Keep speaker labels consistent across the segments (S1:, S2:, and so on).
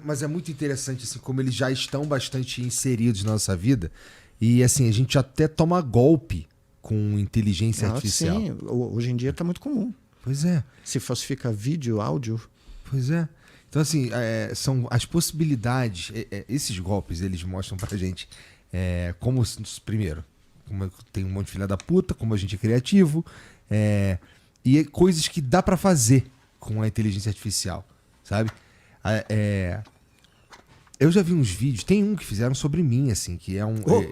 S1: Mas é muito interessante, assim, como eles já estão bastante inseridos na nossa vida. E, assim, a gente até toma golpe com inteligência artificial.
S2: Sim, hoje em dia tá muito comum.
S1: Pois é.
S2: Se falsifica vídeo, áudio.
S1: Pois é. Então, assim, são as possibilidades. Esses golpes, eles mostram pra gente como, primeiro, como tem um monte de filha da puta, como a gente é criativo, e coisas que dá pra fazer com a inteligência artificial, sabe? Eu já vi uns vídeos, tem um que fizeram sobre mim, assim, que é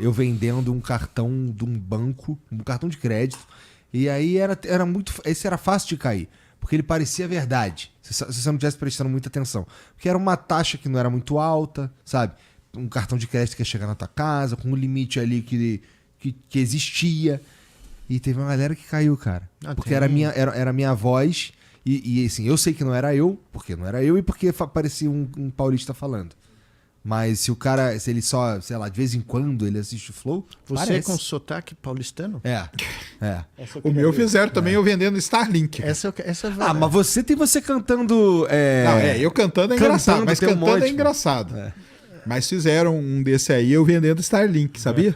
S1: eu vendendo um cartão de um banco, um cartão de crédito, e aí era muito. Esse era fácil de cair, porque ele parecia verdade, se você não estivesse prestando muita atenção. Porque era uma taxa que não era muito alta, sabe? Um cartão de crédito que ia chegar na tua casa, com um limite ali que existia. E teve uma galera que caiu, cara. Porque era a minha voz, e assim, eu sei que não era eu, porque não era eu, e porque parecia um paulista falando. Mas se ele só, sei lá, de vez em quando ele assiste o Flow,
S2: Você
S1: parece.
S2: com sotaque paulistano?
S1: É.
S3: O meu fizeram também, eu vendendo Starlink.
S2: Essa
S1: Mas você cantando...
S3: eu cantando é engraçado, mas
S1: tem um
S3: cantando
S1: monte,
S3: é engraçado. Mas fizeram um desse aí, eu vendendo Starlink, sabia?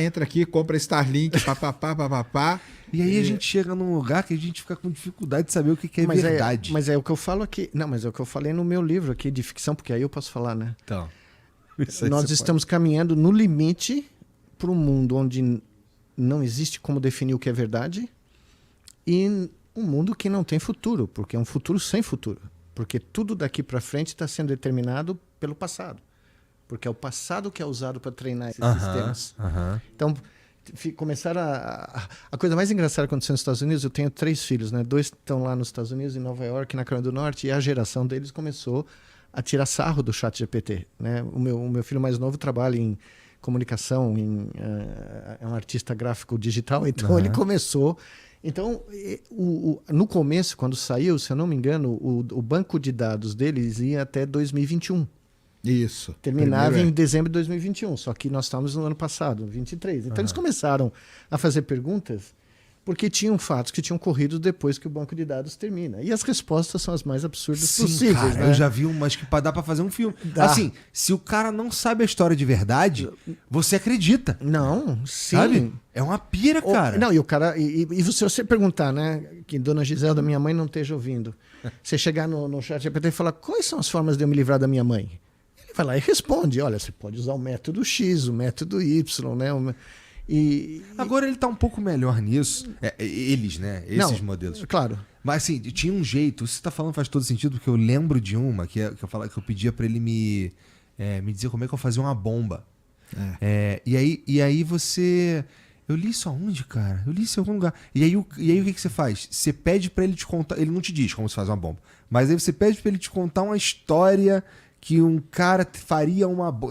S3: Entra aqui, compra Starlink, papapá.
S1: E aí a gente chega num lugar que a gente fica com dificuldade de saber o que é verdade.
S2: Mas é o que eu falo aqui. Não, mas é o que eu falei no meu livro aqui de ficção, porque aí eu posso falar, né?
S1: Então.
S2: Nós estamos caminhando no limite para um mundo onde não existe como definir o que é verdade e um mundo que não tem futuro, porque é um futuro sem futuro. Porque tudo daqui para frente está sendo determinado pelo passado. Porque é o passado que é usado para treinar esses sistemas. Então, começaram a coisa mais engraçada que aconteceu nos Estados Unidos. Eu tenho 3 filhos, né? 2 estão lá nos Estados Unidos, em Nova York, na Carolina do Norte, e a geração deles começou a tirar sarro do ChatGPT, né? O meu filho mais novo trabalha em comunicação, é um artista gráfico digital, então ele começou. Então, no começo, quando saiu, se eu não me engano, o banco de dados deles ia até 2021.
S3: Isso.
S2: Terminava em dezembro de 2021, só que nós estávamos no ano passado, 23. Então eles começaram a fazer perguntas porque tinham fatos que tinham corrido depois que o banco de dados termina. E as respostas são as mais absurdas possíveis. Cara, né?
S1: Eu já vi umas que dá pra fazer um filme. Assim, se o cara não sabe a história de verdade, você acredita.
S2: Não, sim.
S1: Sabe? É uma pira, cara.
S2: Não, e o cara. E se você perguntar, né? Que Dona Giselda, minha mãe, não esteja ouvindo. Você chegar no chat GPT e falar: quais são as formas de eu me livrar da minha mãe? Ele vai lá e responde: olha, você pode usar o método X, o método Y, né?
S1: Agora ele tá um pouco melhor nisso. Eles, né? Esses modelos.
S2: Claro.
S1: Mas assim, tinha um jeito. Isso que você tá falando faz todo sentido, porque eu lembro de uma que eu pedia pra ele me dizer como é que eu fazia uma bomba. E aí você... Eu li isso aonde, cara? Eu li isso em algum lugar. E aí o que você faz? Você pede pra ele te contar... Ele não te diz como se faz uma bomba. Mas aí você pede pra ele te contar uma história... que um cara faria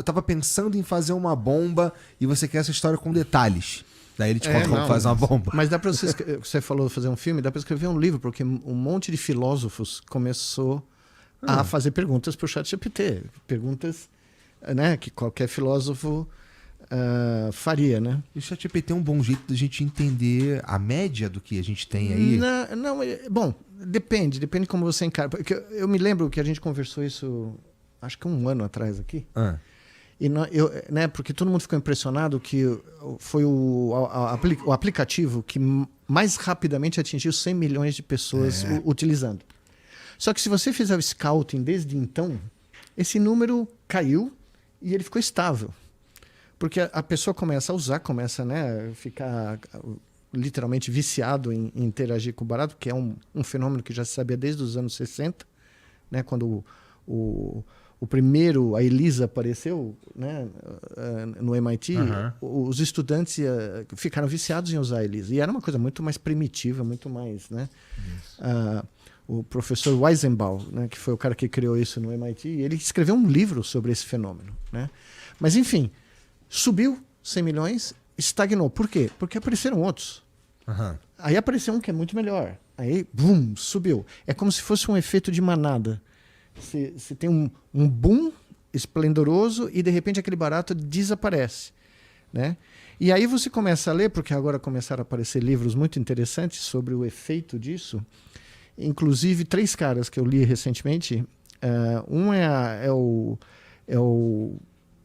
S1: tava pensando em fazer uma bomba e você quer essa história com detalhes. Daí ele te conta como faz uma bomba.
S2: Mas dá pra você falou fazer um filme, dá pra escrever um livro, porque um monte de filósofos começou a fazer perguntas pro ChatGPT. Perguntas, né, que qualquer filósofo faria, né?
S1: E o ChatGPT é um bom jeito da gente entender a média do que a gente tem aí?
S2: Bom, depende como você encara. Porque eu me lembro que a gente conversou isso... acho que 1 ano atrás aqui. E né, porque todo mundo ficou impressionado que foi o aplicativo que mais rapidamente atingiu 100 milhões de pessoas utilizando. Só que se você fizer o scouting desde então, esse número caiu e ele ficou estável. Porque a pessoa começa a usar, começa, né, a ficar literalmente viciado em interagir com o barato, que é um fenômeno que já se sabia desde os anos 60, né, quando o primeiro, a ELISA apareceu, né, no MIT, os estudantes ficaram viciados em usar a ELISA. E era uma coisa muito mais primitiva, muito mais... Né? O professor Weizenbaum, né, que foi o cara que criou isso no MIT, ele escreveu um livro sobre esse fenômeno. Né? Mas, enfim, subiu 100 milhões, estagnou. Por quê? Porque apareceram outros. Aí apareceu um que é muito melhor. Aí, bum, subiu. É como se fosse um efeito de manada. Você tem um boom esplendoroso e, de repente, aquele barato desaparece. né? E aí você começa a ler, porque agora começaram a aparecer livros muito interessantes sobre o efeito disso. Inclusive, 3 caras que eu li recentemente. Um é o,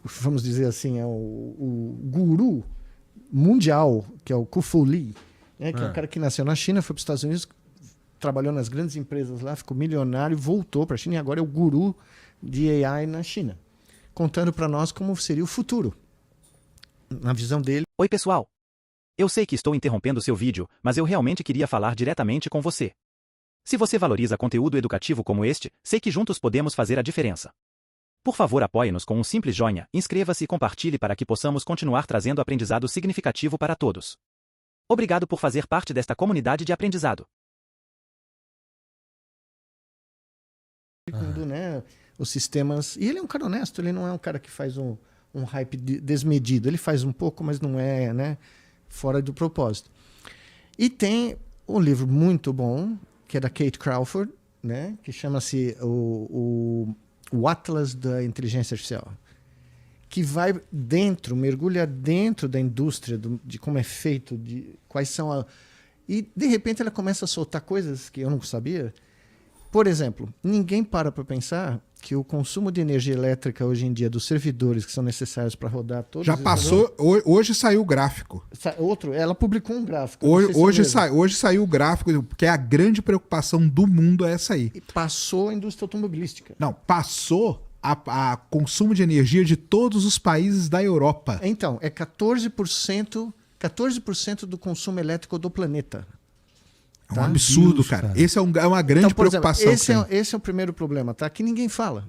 S2: vamos dizer assim, é o guru mundial, que é o Ku-Fu Lee, né? Que é um cara que nasceu na China, foi para os Estados Unidos, trabalhou nas grandes empresas lá, ficou milionário, voltou para a China e agora é o guru de AI na China, contando para nós como seria o futuro, na visão dele.
S4: Oi, pessoal. Eu sei que estou interrompendo seu vídeo, mas eu realmente queria falar diretamente com você. Se você valoriza conteúdo educativo como este, sei que juntos podemos fazer a diferença. Por favor, apoie-nos com um simples joinha, inscreva-se e compartilhe para que possamos continuar trazendo aprendizado significativo para todos. Obrigado por fazer parte desta comunidade de aprendizado.
S2: Né, os sistemas. E ele é um cara honesto, ele não é um cara que faz um hype desmedido. Ele faz um pouco, mas não é, né, fora do propósito. E tem um livro muito bom, que é da Kate Crawford, né, que chama-se o Atlas da Inteligência Artificial, que vai mergulha dentro da indústria, de como é feito, de quais são e de repente ela começa a soltar coisas que eu não sabia. Por exemplo, ninguém para pensar que o consumo de energia elétrica hoje em dia dos servidores que são necessários para rodar todos
S3: já passou, hoje saiu o gráfico.
S2: Ela publicou um gráfico.
S3: Hoje saiu o gráfico, porque a grande preocupação do mundo é essa aí.
S2: E passou a indústria automobilística.
S3: Não, passou a consumo de energia de todos os países da Europa.
S2: Então, é 14% do consumo elétrico do planeta.
S3: É um absurdo, cara. Esse é uma grande preocupação.
S2: Esse é o primeiro problema, tá? Que ninguém fala.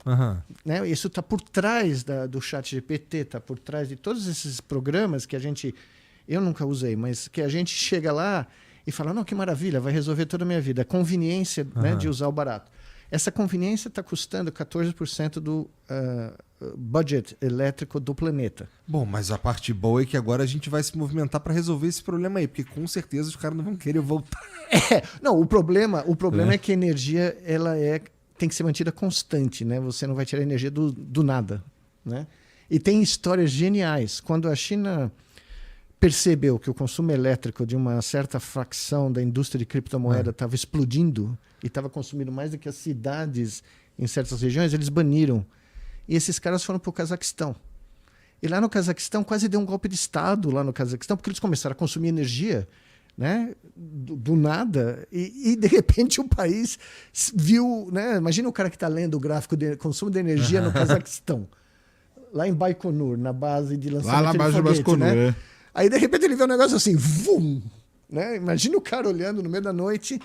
S2: Né? Isso está por trás do ChatGPT, está por trás de todos esses programas que eu nunca usei, mas que a gente chega lá e fala, não, que maravilha, vai resolver toda a minha vida. A conveniência, né, de usar o barato. Essa conveniência está custando 14% do budget elétrico do planeta.
S1: Bom, mas a parte boa é que agora a gente vai se movimentar para resolver esse problema aí, porque com certeza os caras não vão querer voltar.
S2: Não, o problema é que a energia tem que ser mantida constante, né? Você não vai tirar energia do nada, né? E tem histórias geniais. Quando a China percebeu que o consumo elétrico de uma certa facção da indústria de criptomoeda estava explodindo e estava consumindo mais do que as cidades em certas regiões, eles baniram. E esses caras foram para o Cazaquistão. E lá no Cazaquistão quase deu um golpe de Estado lá no Cazaquistão, porque eles começaram a consumir energia, né, do nada, e de repente o país viu, né, imagina o cara que está lendo o gráfico de consumo de energia no Cazaquistão, lá em Baikonur, na base de lançamento
S3: lá na base de Baikonur,
S2: né? Aí de repente ele vê um negócio assim, vum, né? Imagina o cara olhando no meio da noite.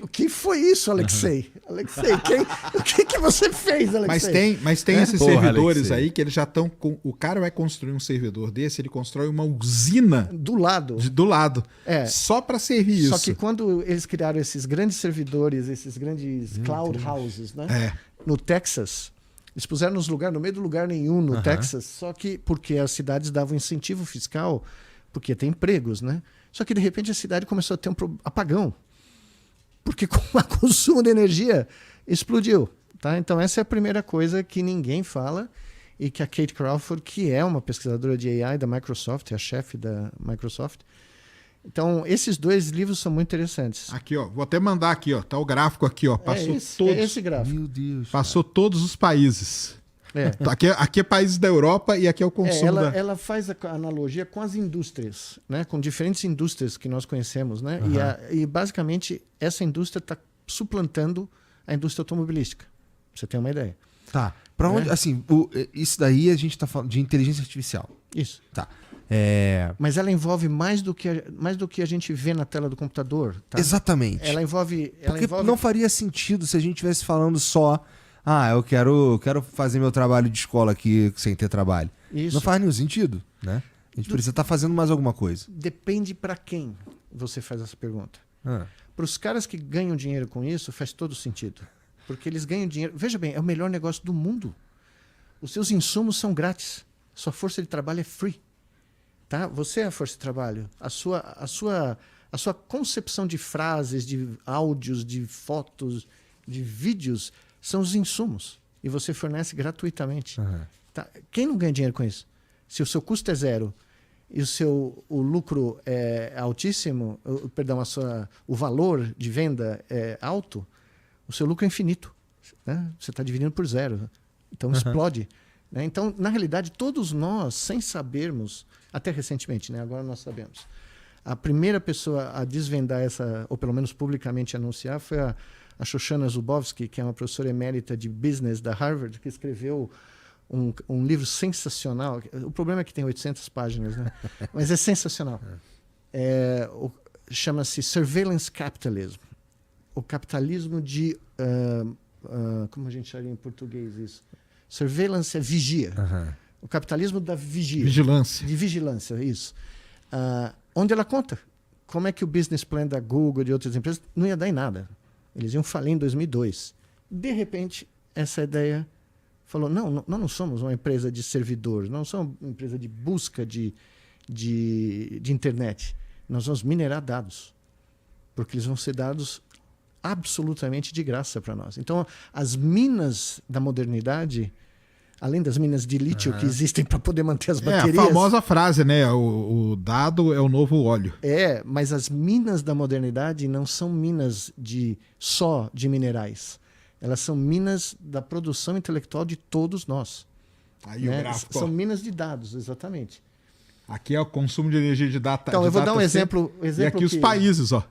S2: O que foi isso, Alexei? Alexei, o que você fez, Alexei?
S3: Mas tem esses servidores aí que eles já estão com. O cara vai construir um servidor desse, ele constrói uma usina
S2: do lado.
S3: Do lado. Só para servir isso.
S2: Só que quando eles criaram esses grandes servidores, esses grandes cloud houses, né? No Texas, eles puseram no meio do lugar nenhum no Texas, só que porque as cidades davam incentivo fiscal, porque tem empregos, né? Só que de repente a cidade começou a ter um apagão. Porque com o consumo de energia explodiu. Tá? Então essa é a primeira coisa que ninguém fala e que a Kate Crawford, que é uma pesquisadora de AI da Microsoft, é a chefe da Microsoft. Então esses 2 livros são muito interessantes.
S3: Aqui, ó, vou até mandar aqui, ó, tá o gráfico aqui, ó, passou todos.
S2: Esse gráfico.
S1: Meu Deus.
S3: Passou todos os países. Aqui é países da Europa e aqui é o consumo
S2: ela faz a analogia com as indústrias, né? Com diferentes indústrias que nós conhecemos, né? E basicamente essa indústria está suplantando a indústria automobilística. Pra você ter uma ideia.
S1: Tá. Para onde, assim, isso daí a gente está falando de inteligência artificial.
S2: Isso.
S1: Tá.
S2: Mas ela envolve mais do que a gente vê na tela do computador. Tá?
S1: Exatamente.
S2: Ela envolve.
S1: Não faria sentido se a gente estivesse falando só. Eu quero fazer meu trabalho de escola aqui sem ter trabalho.
S2: Isso.
S1: Não faz nenhum sentido, né? A gente precisa estar fazendo mais alguma coisa.
S2: Depende para quem você faz essa pergunta. Para os caras que ganham dinheiro com isso, faz todo sentido. Porque eles ganham dinheiro. Veja bem, é o melhor negócio do mundo. Os seus insumos são grátis. Sua força de trabalho é free. Tá? Você é a força de trabalho. A sua concepção de frases, de áudios, de fotos, de vídeos são os insumos. E você fornece gratuitamente. Tá? Quem não ganha dinheiro com isso? Se o seu custo é 0 e o lucro é altíssimo, o valor de venda é alto, o seu lucro é infinito. Né? Você está dividindo por zero. Então explode. Né? Então, na realidade, todos nós, sem sabermos, até recentemente, né? Agora nós sabemos, a primeira pessoa a desvendar essa, ou pelo menos publicamente anunciar, foi a Shoshana Zuboffsky, que é uma professora emérita de business da Harvard, que escreveu um livro sensacional. O problema é que tem 800 páginas, né? Mas é sensacional. Chama-se Surveillance Capitalism. O capitalismo de... como a gente chama em português isso? Surveillance é vigia. O capitalismo da vigia.
S3: Vigilância.
S2: De vigilância, isso. Onde ela conta como é que o business plan da Google e de outras empresas não ia dar em nada. Eles iam falir em 2002. De repente, essa ideia falou, nós não somos uma empresa de servidores, não somos uma empresa de busca de internet. Nós vamos minerar dados, porque eles vão ser dados absolutamente de graça para nós. Então, as minas da modernidade, além das minas de lítio que existem para poder manter as baterias...
S3: a famosa frase, né? O dado é o novo óleo.
S2: Mas as minas da modernidade não são minas só de minerais. Elas são minas da produção intelectual de todos nós.
S3: Aí o gráfico.
S2: São minas de dados, exatamente.
S3: Aqui é o consumo de energia de data.
S2: Então, eu vou dar um exemplo
S3: e aqui os países, ó.